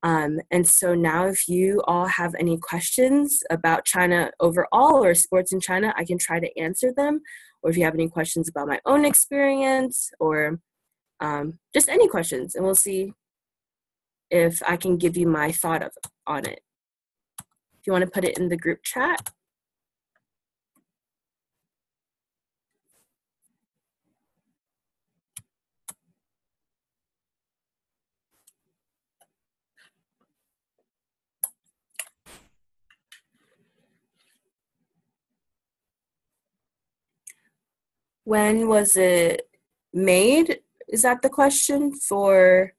And so now if you all have any questions about China overall or sports in China, I can try to answer them. Or if you have any questions about my own experience or just any questions, and we'll see if I can give you my thought on it. If you want to put it in the group chat. When was it made? Is that the question for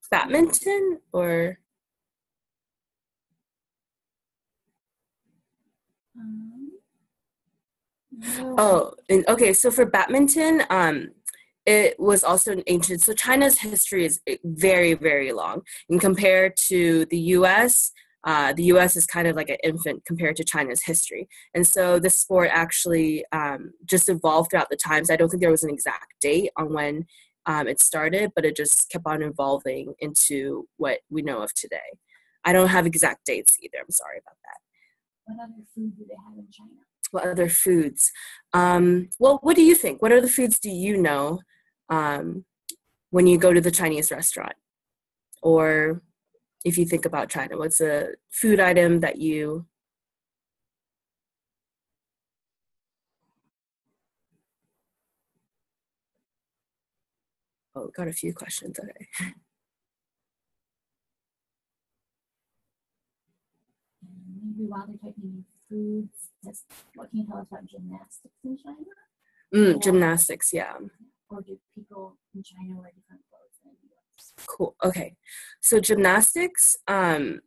badminton or? Oh, okay. So for badminton, it was also an ancient. So China's history is very, very long. And compared to the U.S. is kind of like an infant compared to China's history. And so this sport actually just evolved throughout the times. I don't think there was an exact date on when it started, but it just kept on evolving into what we know of today. I don't have exact dates either. I'm sorry about that. What other food do they have in China? What other foods? Well, what do you think? What other foods do you know when you go to the Chinese restaurant? Or if you think about China, what's a food item that you... Oh, got a few questions, okay. Maybe while they're talking foods, what can you tell us about gymnastics in China? Gymnastics, yeah. Or do people in China wear different clothes than the US? Cool, okay. So gymnastics, I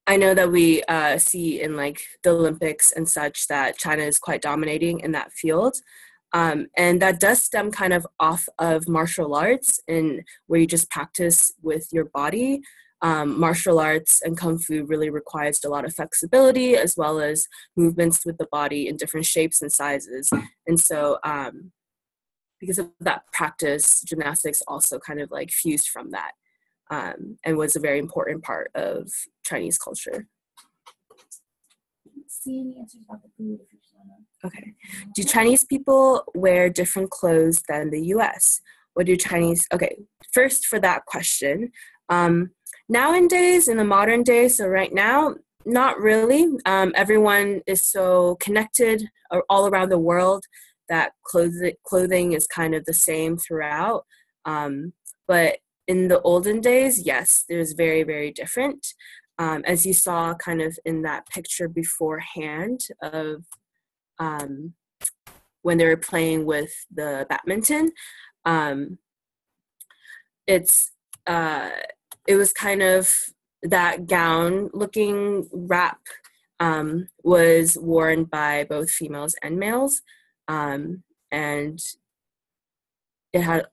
know that we see in like the Olympics and such that China is quite dominating in that field. And that does stem kind of off of martial arts and where you just practice with your body. Martial arts and Kung Fu really requires a lot of flexibility as well as movements with the body in different shapes and sizes. And so because of that practice, gymnastics also kind of like fused from that and was a very important part of Chinese culture. See any answers about the food if you Okay. Do Chinese people wear different clothes than the US? What do Chinese... Okay, first for that question. Nowadays, in the modern day, so right now, not really. Everyone is so connected all around the world that clothing is kind of the same throughout. But in the olden days, yes, it was very, very different. As you saw kind of in that picture beforehand of when they were playing with the badminton, it was kind of that gown-looking wrap was worn by both females and males, and it had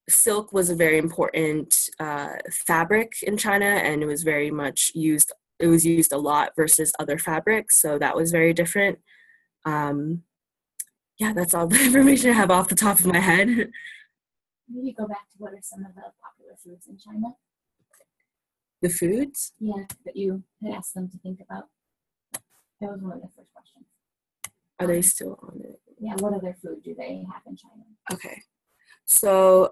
silk was a very important fabric in China, and it was very much used. It was used a lot versus other fabrics, so that was very different. Yeah, that's all the information I have off the top of my head. Maybe go back to what are some of the popular foods in China? The foods? Yeah, that you had asked them to think about. That was one of the first questions. Are they still on it? Yeah, what other food do they have in China? Okay. So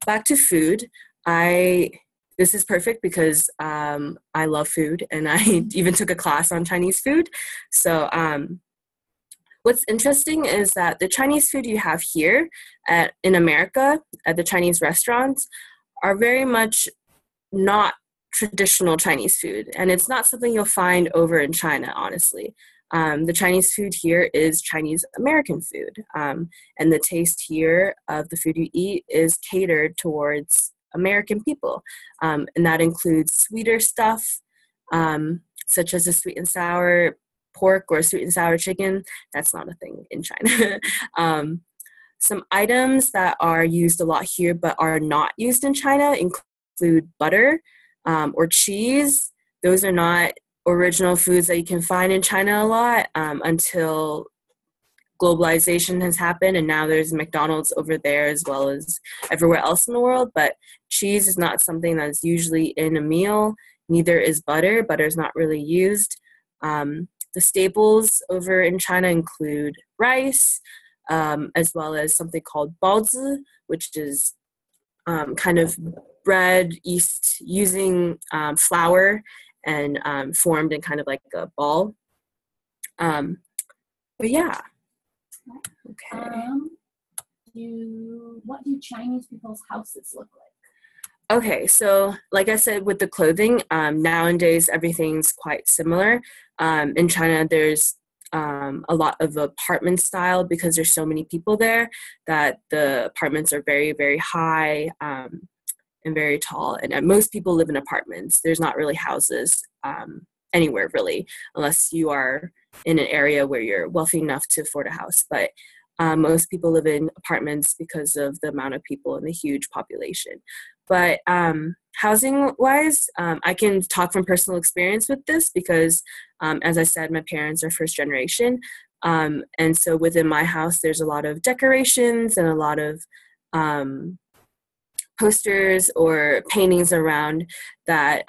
back to food. This is perfect because I love food and I even took a class on Chinese food. So what's interesting is that the Chinese food you have here in America at the Chinese restaurants are very much not traditional Chinese food. And it's not something you'll find over in China, honestly. The Chinese food here is Chinese American food. And the taste here of the food you eat is catered towards American people. And that includes sweeter stuff, such as a sweet and sour pork or sweet and sour chicken. That's not a thing in China. Some items that are used a lot here but are not used in China include butter or cheese. Those are not original foods that you can find in China a lot until globalization has happened, and now there's McDonald's over there as well as everywhere else in the world. But cheese is not something that's usually in a meal. Neither is butter. Butter is not really used. The staples over in China include rice, as well as something called baozi, which is kind of bread yeast using flour and formed in kind of like a ball. But yeah. Okay. What do Chinese people's houses look like? Okay, so like I said, with the clothing, nowadays everything's quite similar. In China, there's a lot of apartment style because there's so many people there that the apartments are very, very high and very tall. And most people live in apartments. There's not really houses anywhere really, unless you are in an area where you're wealthy enough to afford a house. But most people live in apartments because of the amount of people and the huge population. But housing-wise, I can talk from personal experience with this because, as I said, my parents are first generation. And so within my house, there's a lot of decorations and a lot of posters or paintings around that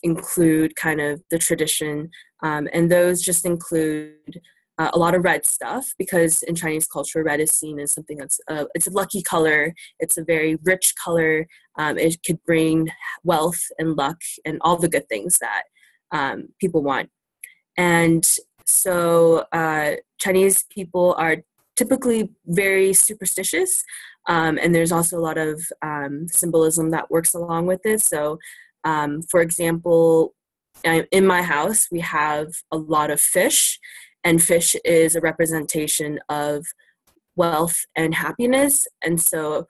include kind of the tradition. And those just include a lot of red stuff because in Chinese culture, red is seen as something that's it's a lucky color. It's a very rich color. It could bring wealth and luck and all the good things that people want. And so Chinese people are typically very superstitious, and there's also a lot of symbolism that works along with it. So, for example, in my house, we have a lot of fish. And fish is a representation of wealth and happiness. And so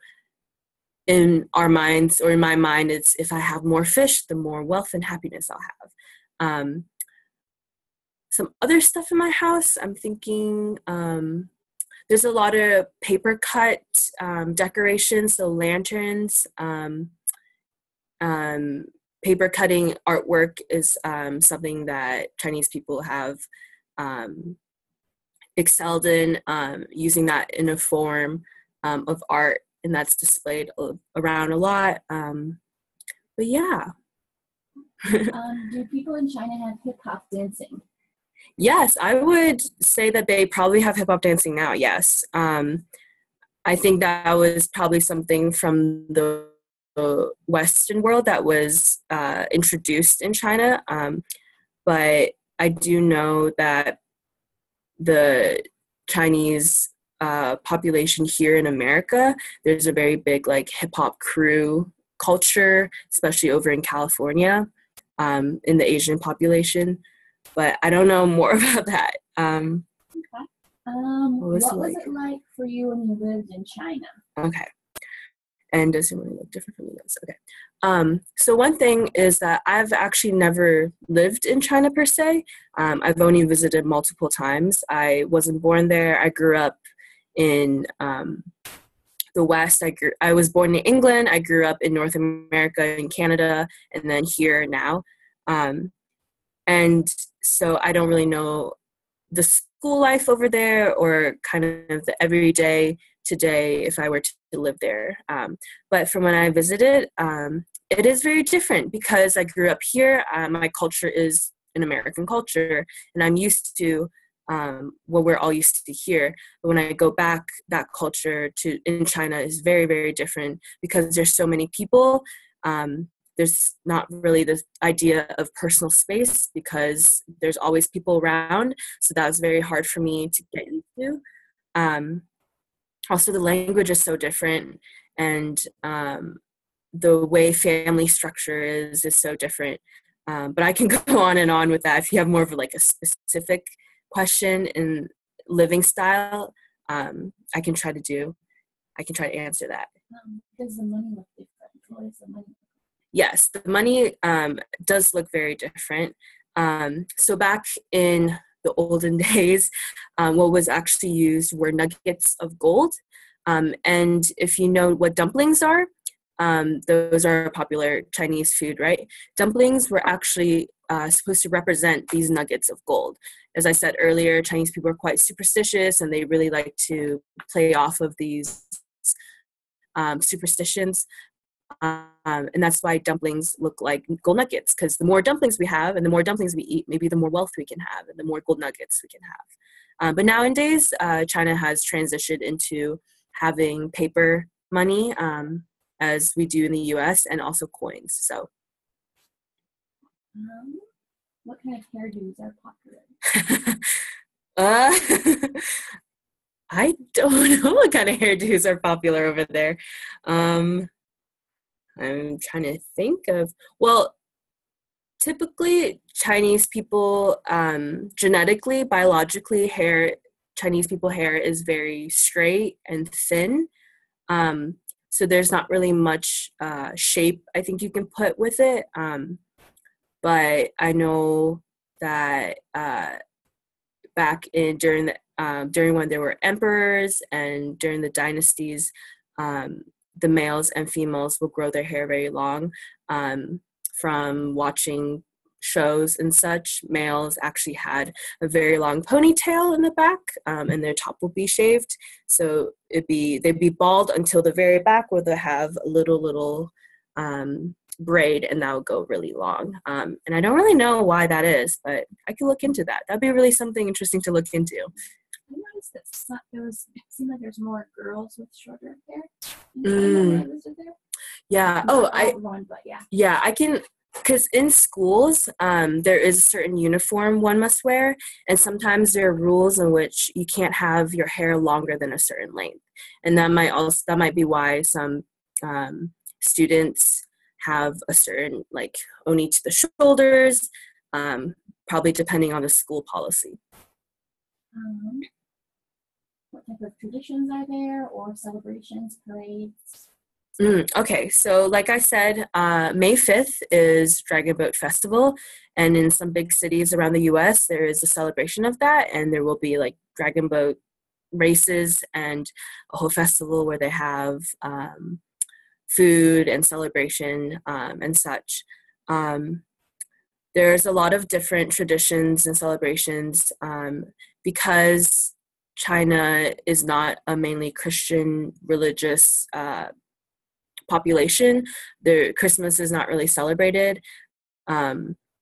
in our minds, or in my mind, it's if I have more fish, the more wealth and happiness I'll have. Some other stuff in my house, I'm thinking there's a lot of paper cut decorations, so lanterns. Paper cutting artwork is something that Chinese people have excelled in, using that in a form of art, and that's displayed around a lot. But yeah. Do people in China have hip-hop dancing? Yes, I would say that they probably have hip-hop dancing now, yes. I think that was probably something from the Western world that was introduced in China, but I do know that the Chinese population here in America, there's a very big like hip hop crew culture, especially over in California, in the Asian population. But I don't know more about that. Okay. What was it like for you when you lived in China? Okay. And does it really look different from the US? Okay. So one thing is that I've actually never lived in China per se. I've only visited multiple times. I wasn't born there. I grew up in the West. I was born in England. I grew up in North America, in Canada, and then here now. And so I don't really know the school life over there or kind of the everyday today if I were to live there. But from when I visited, it is very different because I grew up here. My culture is an American culture, and I'm used to what we're all used to here. But when I go back, that culture in China is very, very different because there's so many people. There's not really this idea of personal space because there's always people around. So that was very hard for me to get used to. Also, the language is so different, and the way family structure is so different. But I can go on and on with that. If you have more of like a specific question in living style, I can try to answer that. Does the money look different? What is the money? Yes, the money does look very different. So back in the olden days, what was actually used were nuggets of gold. And if you know what dumplings are, those are popular Chinese food, right? Dumplings were actually supposed to represent these nuggets of gold. As I said earlier, Chinese people are quite superstitious, and they really like to play off of these superstitions. And that's why dumplings look like gold nuggets, because the more dumplings we have and the more dumplings we eat, maybe the more wealth we can have and the more gold nuggets we can have. But nowadays, China has transitioned into having paper money, as we do in the US, and also coins. So, what kind of hairdos are popular? I don't know what kind of hairdos are popular over there. I'm trying to think of, well, typically Chinese people, genetically, biologically, Chinese people hair is very straight and thin. So there's not really much shape I think you can put with it. But I know that back in during when there were emperors and during the dynasties, the males and females will grow their hair very long. From watching shows and such, males actually had a very long ponytail in the back, and their top will be shaved. So they'd be bald until the very back, where they have a little braid, and that would go really long. And I don't really know why that is, but I could look into that. That'd be really something interesting to look into. I noticed that it seemed like there's more girls with shorter hair. Yeah. Yeah, I can, because in schools, there is a certain uniform one must wear, and sometimes there are rules in which you can't have your hair longer than a certain length, and that might be why some students have a certain, like, oni to the shoulders, probably depending on the school policy. What type of traditions are there, or celebrations, parades? Okay, so like I said, May 5th is Dragon Boat Festival, and in some big cities around the US, there is a celebration of that, and there will be like Dragon Boat races and a whole festival where they have food and celebration and such. There's a lot of different traditions and celebrations because China is not a mainly Christian religious population. Their Christmas is not really celebrated,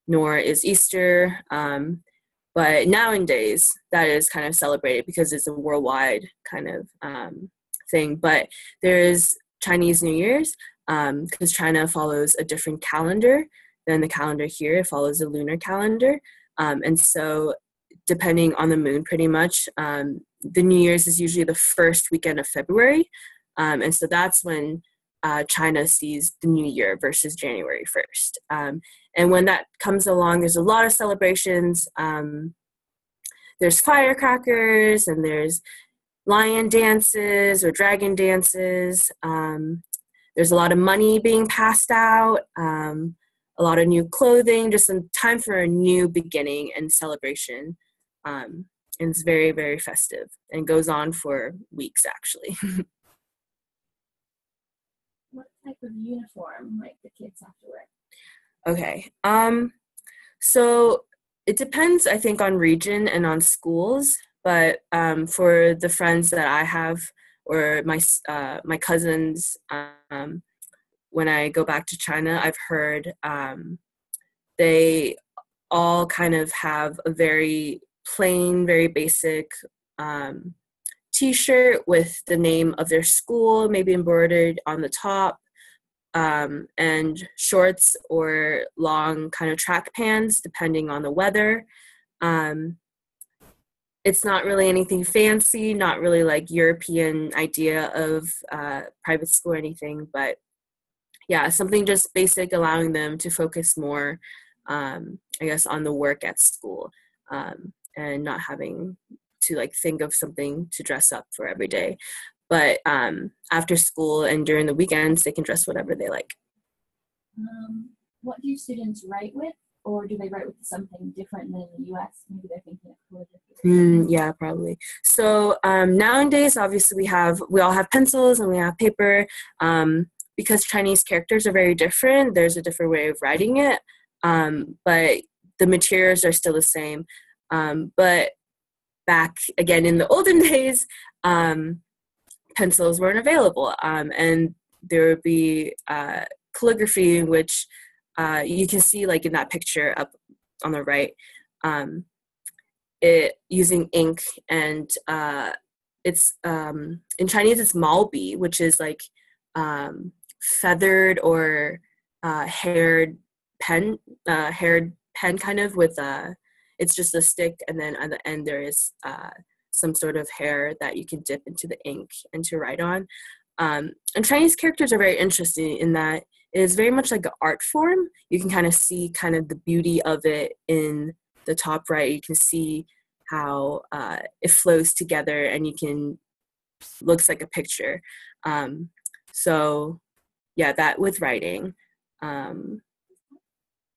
nor is Easter. But nowadays, that is kind of celebrated because it's a worldwide kind of thing. But there is Chinese New Year's, because China follows a different calendar than the calendar here. It follows a lunar calendar. And so depending on the moon, pretty much, the New Year's is usually the first weekend of February. And so that's when China sees the New Year versus January 1st. And when that comes along, there's a lot of celebrations. There's firecrackers, and there's lion dances or dragon dances. There's a lot of money being passed out, a lot of new clothing, just some time for a new beginning and celebration. And it's very, very festive and goes on for weeks, actually. What type of uniform might the kids have to wear? Okay. So it depends, I think, on region and on schools. But for the friends that I have, or my cousins, when I go back to China, I've heard they all kind of have a very plain, very basic T-shirt with the name of their school, maybe embroidered on the top, and shorts or long kind of track pants, depending on the weather. It's not really anything fancy, not really like European idea of private school or anything, but yeah, something just basic, allowing them to focus more, I guess, on the work at school, and not having to like think of something to dress up for every day. But after school and during the weekends, they can dress whatever they like. What do students write with, or do they write with something different than in the U.S.? Maybe they're thinking of calligraphy. Yeah, probably. So nowadays, obviously, we all have pencils and we have paper. because Chinese characters are very different, there's a different way of writing it, but the materials are still the same. But back again in the olden days, pencils weren't available, and there would be calligraphy in which you can see, like in that picture up on the right, it using ink, and it's in Chinese it's maobi, which is like feathered or haired pen kind of with it's just a stick, and then at the end there is some sort of hair that you can dip into the ink and to write on. And Chinese characters are very interesting in that it is very much like an art form. You can kind of see kind of the beauty of it in the top right. You can see how it flows together, and you can looks like a picture. So yeah, that with writing. Can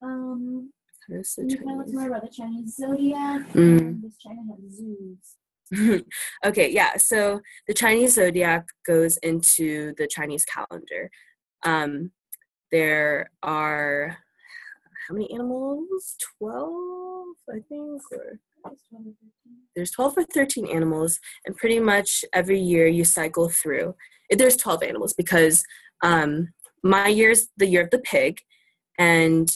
you tell us more about the Chinese zodiac? Does China have zoos? Okay, yeah. So the Chinese zodiac goes into the Chinese calendar. There are how many animals? 12, I think, or there's 12 or 13 animals, and pretty much every year you cycle through. There's 12 animals because my year's the year of the pig, and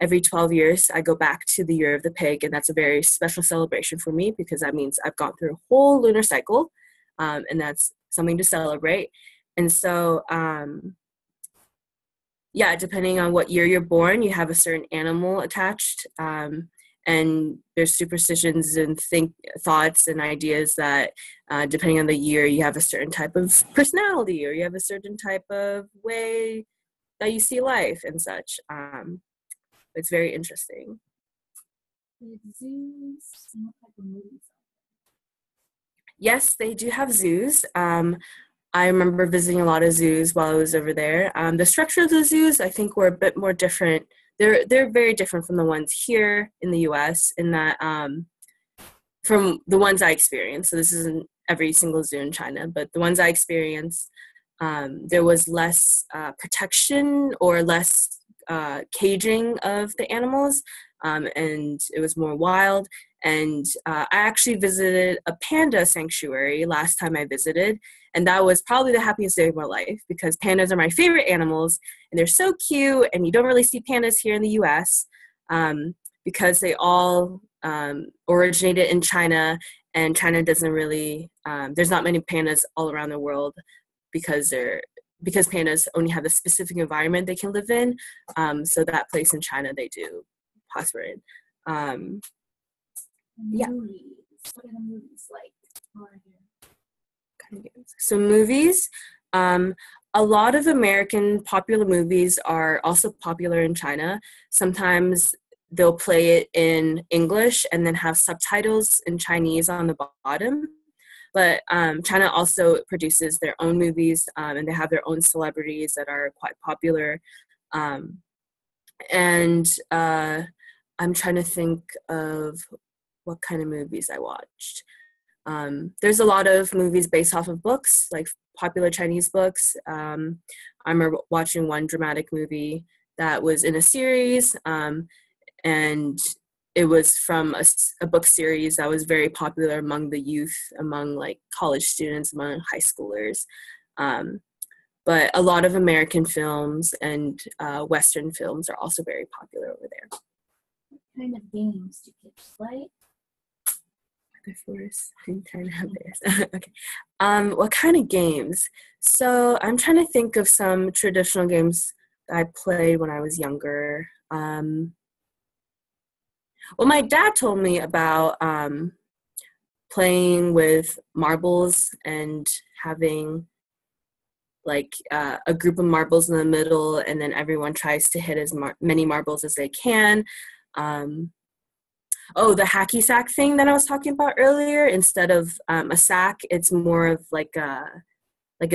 every 12 years I go back to the year of the pig, and that's a very special celebration for me because that means I've gone through a whole lunar cycle, and that's something to celebrate. And so yeah, depending on what year you're born, you have a certain animal attached, and there's superstitions and thoughts and ideas that depending on the year, you have a certain type of personality, or you have a certain type of way that you see life and such. It's very interesting. Zoos and what type of movies? Yes, they do have zoos. I remember visiting a lot of zoos while I was over there. The structure of the zoos, I think, were a bit more different. They're very different from the ones here in the U.S. in that from the ones I experienced. So this isn't every single zoo in China, but the ones I experienced, there was less protection or less caging of the animals, and it was more wild. And I actually visited a panda sanctuary last time I visited, and that was probably the happiest day of my life because pandas are my favorite animals, and they're so cute, and you don't really see pandas here in the U.S. Because they all originated in China, and China doesn't really, there's not many pandas all around the world because pandas only have a specific environment they can live in. So that place in China they do prosper in. Yeah. What are the movies like? So movies, a lot of American popular movies are also popular in China. Sometimes they'll play it in English and then have subtitles in Chinese on the bottom. But China also produces their own movies, and they have their own celebrities that are quite popular. And I'm trying to think of what kind of movies I watched. There's a lot of movies based off of books, like popular Chinese books. I remember watching one dramatic movie that was in a series, and it was from a book series that was very popular among the youth, among like college students, among high schoolers. But a lot of American films and Western films are also very popular over there. What kind of games do kids play? I'm trying to have this. Okay. What kind of games? So I'm trying to think of some traditional games that I played when I was younger. Well, my dad told me about playing with marbles and having like a group of marbles in the middle, and then everyone tries to hit as many marbles as they can. The hacky sack thing that I was talking about earlier, instead of a sack, it's more of like a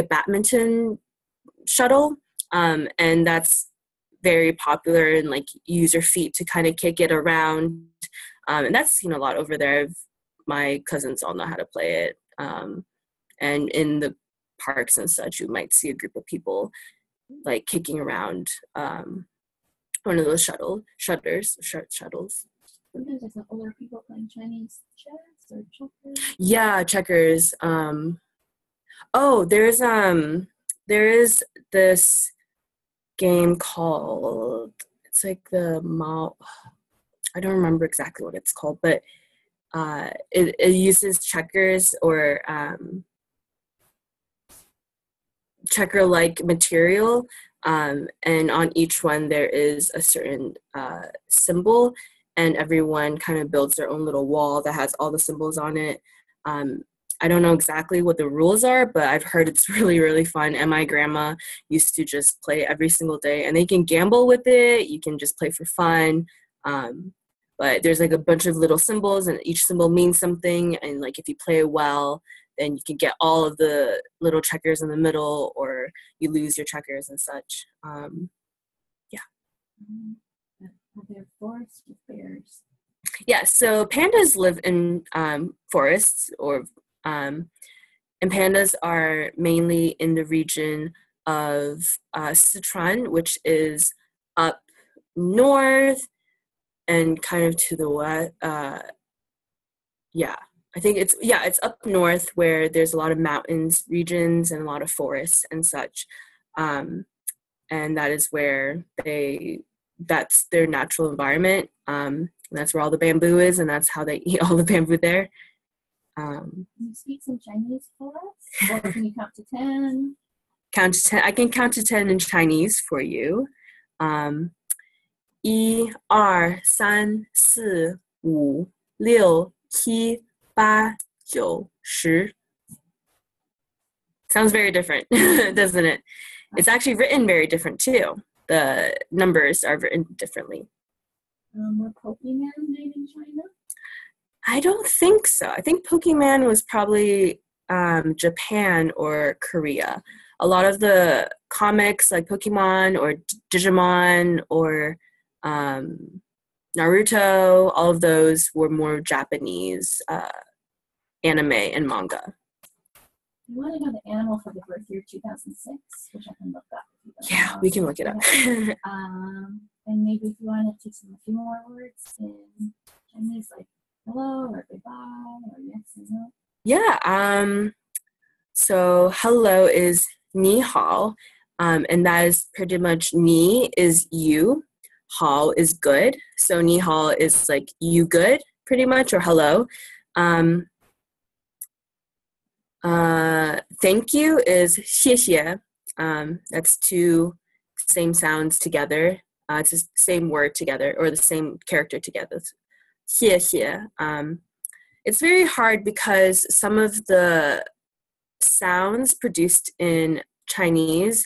badminton shuttle, and that's very popular, and like you use your feet to kind of kick it around, and that's seen a lot over there. My cousins all know how to play it, and in the parks and such, you might see a group of people like kicking around one of those shuttles. Sometimes I saw older people playing Chinese chess or checkers. Yeah, checkers. Oh, there is this game called, it's like the Mao, I don't remember exactly what it's called, but it uses checkers or checker-like material, and on each one there is a certain symbol, and everyone kind of builds their own little wall that has all the symbols on it. I don't know exactly what the rules are, but I've heard it's really, really fun, and my grandma used to just play every single day, and they can gamble with it, you can just play for fun, but there's like a bunch of little symbols, and each symbol means something, and like if you play well, then you can get all of the little checkers in the middle, or you lose your checkers and such. Yeah. Are there forests with bears? Yeah, so pandas live in forests, and pandas are mainly in the region of Sichuan, which is up north and kind of to the west. Yeah, I think it's up north where there's a lot of mountains regions and a lot of forests and such, and that is where that's their natural environment. That's where all the bamboo is, and that's how they eat all the bamboo there. Can you speak some Chinese for us? Or can you count to 10? Count to 10. I can count to 10 in Chinese for you. 一二三四五六七八九十. Sounds very different, doesn't it? It's actually written very different too. The numbers are written differently. Were Pokemon made in China? I don't think so. I think Pokemon was probably Japan or Korea. A lot of the comics like Pokemon or Digimon or Naruto, all of those were more Japanese anime and manga. You want to know the animal for the birth year 2006, which I can look up. Yeah, we can look it up. And maybe if you want to teach them a few more words in Chinese, like hello or goodbye or yes and no. Yeah. So hello is ni hao, and that is pretty much ni is you, hao is good. So ni hao is like you good, pretty much, or hello. Thank you is 谢谢. That's two same sounds together. It's the same word together or the same character together. 谢谢. It's very hard because some of the sounds produced in Chinese,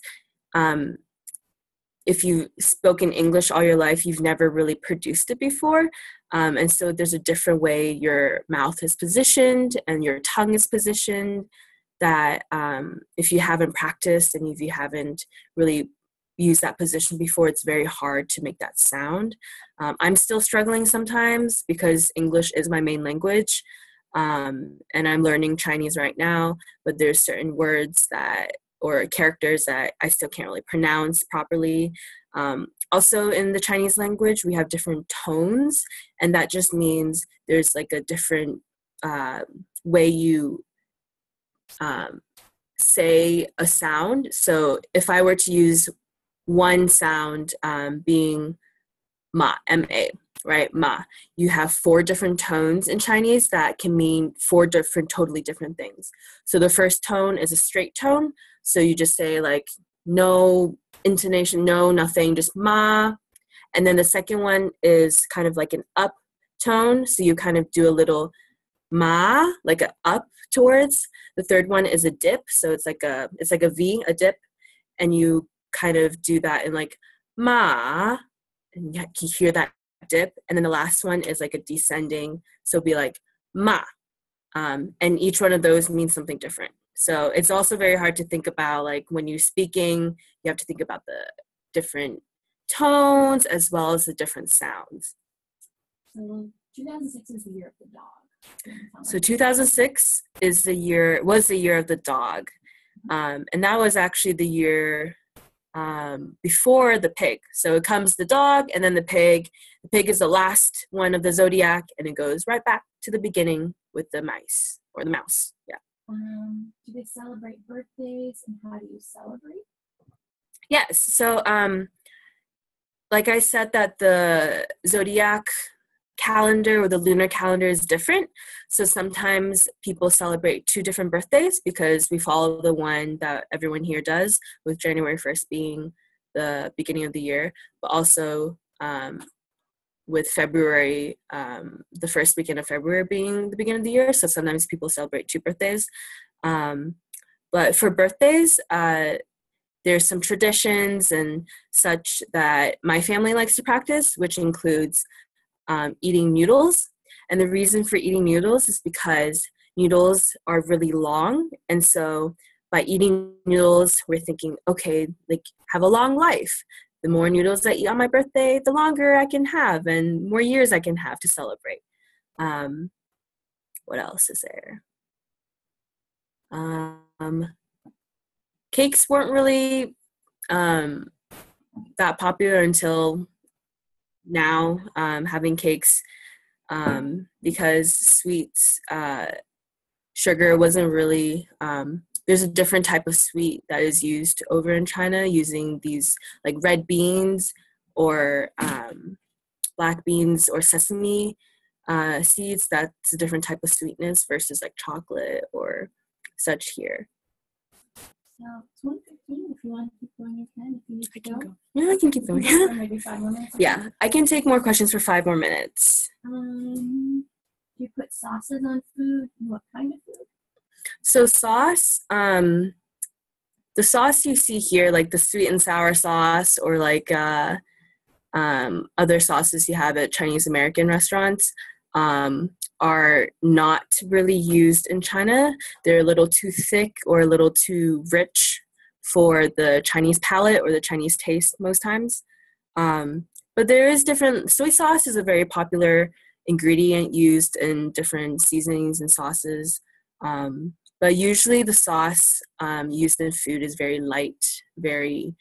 if you've spoken English all your life, you've never really produced it before. And so there's a different way your mouth is positioned and your tongue is positioned that if you haven't practiced and if you haven't really used that position before, it's very hard to make that sound. I'm still struggling sometimes because English is my main language, and I'm learning Chinese right now, but there's certain words or characters that I still can't really pronounce properly. Also in the Chinese language, we have different tones, and that just means there's like a different way you say a sound. So if I were to use one sound being ma, M-A, right, ma, you have 4 different tones in Chinese that can mean 4 totally different things. So the first tone is a straight tone. So you just say like no intonation, no, nothing, just ma. And then the second one is kind of like an up tone. So you kind of do a little ma, like a up towards. The third one is a dip. So it's like a V, a dip. And you kind of do that in like ma, and you hear that dip. And then the last one is like a descending. So it'll be like ma. And each one of those means something different. So it's also very hard to think about, like when you're speaking, you have to think about the different tones as well as the different sounds. So 2006 is the year of the dog. So 2006 was the year of the dog. And that was actually the year before the pig. So it comes the dog and then the pig. The pig is the last one of the zodiac, and it goes right back to the beginning with the mice or the mouse. Yeah. Do they celebrate birthdays, and how do you celebrate? Yes. So like I said, that the zodiac calendar or the lunar calendar is different. So sometimes people celebrate 2 different birthdays because we follow the one that everyone here does, with January 1st being the beginning of the year, but also with February, the first weekend of February being the beginning of the year. So sometimes people celebrate 2 birthdays. But for birthdays, there's some traditions and such that my family likes to practice, which includes eating noodles. And the reason for eating noodles is because noodles are really long. And so by eating noodles, we're thinking, okay, like, have a long life. The more noodles I eat on my birthday, the longer I can have and more years I can have to celebrate. What else is there? Cakes weren't really that popular until now, having cakes, because sweets, sugar wasn't really, there's a different type of sweet that is used over in China using these like red beans or black beans or sesame seeds. That's a different type of sweetness versus like chocolate or such here. So it's 1:15. If you want to keep going, you can. If you need to go. Yeah, I can keep going. For maybe 5 more minutes. Yeah, I can take more questions for 5 more minutes. Do you put sauces on food? And what kind of food? So sauce, the sauce you see here, like the sweet and sour sauce or like other sauces you have at Chinese American restaurants, are not really used in China. They're a little too thick or a little too rich for the Chinese palate or the Chinese taste most times. But there is different, soy sauce is a very popular ingredient used in different seasonings and sauces. But usually the sauce used in food is very light, very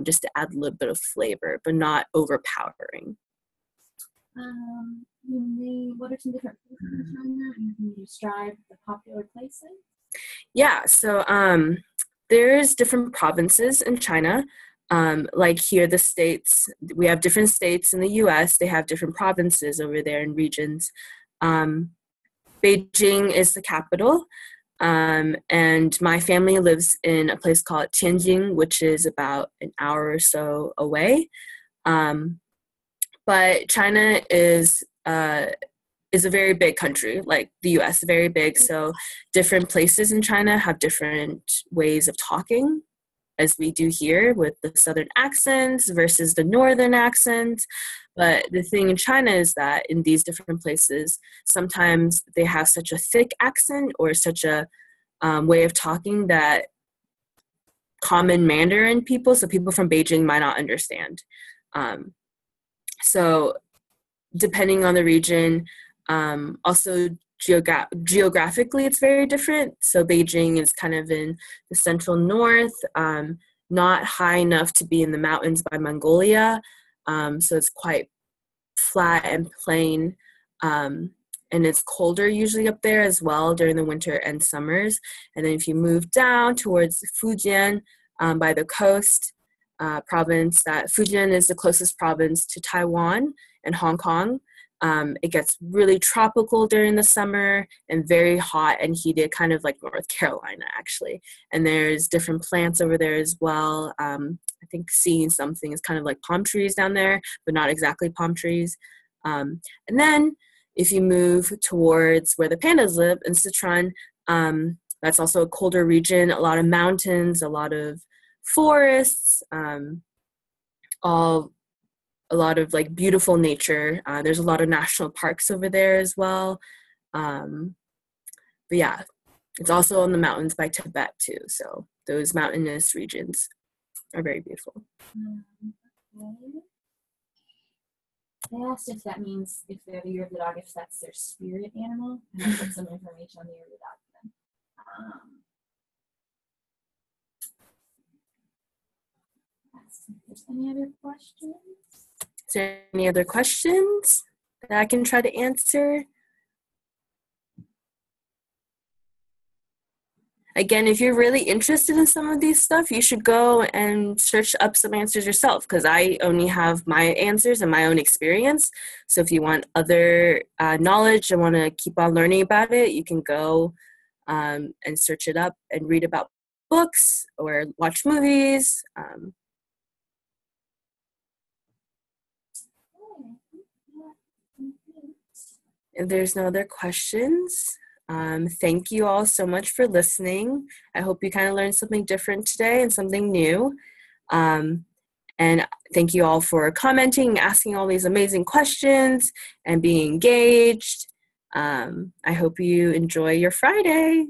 just to add a little bit of flavor, but not overpowering. What are some different places in China? And can you describe the popular places? Yeah, so there's different provinces in China. Like here, the states, we have different states in the US, they have different provinces over there and regions. Beijing is the capital. And my family lives in a place called Tianjin, which is about an hour or so away. But China is a very big country, like the US, very big. So different places in China have different ways of talking, as we do here with the southern accents versus the northern accents. But the thing in China is that in these different places, sometimes they have such a thick accent or such a way of talking that common Mandarin people, so people from Beijing, might not understand. So depending on the region, also geographically it's very different. So Beijing is kind of in the central north, not high enough to be in the mountains by Mongolia. So it's quite flat and plain. And it's colder usually up there as well during the winter and summers. And then if you move down towards Fujian, by the coast province, that Fujian is the closest province to Taiwan and Hong Kong. It gets really tropical during the summer and very hot and heated, kind of like North Carolina, actually. And there's different plants over there as well. I think seeing something is kind of like palm trees down there, but not exactly palm trees. And then if you move towards where the pandas live in Sichuan, that's also a colder region, a lot of mountains, a lot of forests, a lot of like beautiful nature. There's a lot of national parks over there as well. But yeah, it's also in the mountains by Tibet too. So those mountainous regions are very beautiful. Okay. They asked if that means if they're the year of the dog, if that's their spirit animal. And I put some information on the year of the dog for them. Any other questions? Is there any other questions that I can try to answer? Again, if you're really interested in some of these stuff, you should go and search up some answers yourself, because I only have my answers and my own experience. So if you want other knowledge and want to keep on learning about it, you can go and search it up and read about books or watch movies. If there's no other questions, thank you all so much for listening. I hope you kind of learned something different today and something new. And thank you all for commenting, asking all these amazing questions, and being engaged. I hope you enjoy your Friday.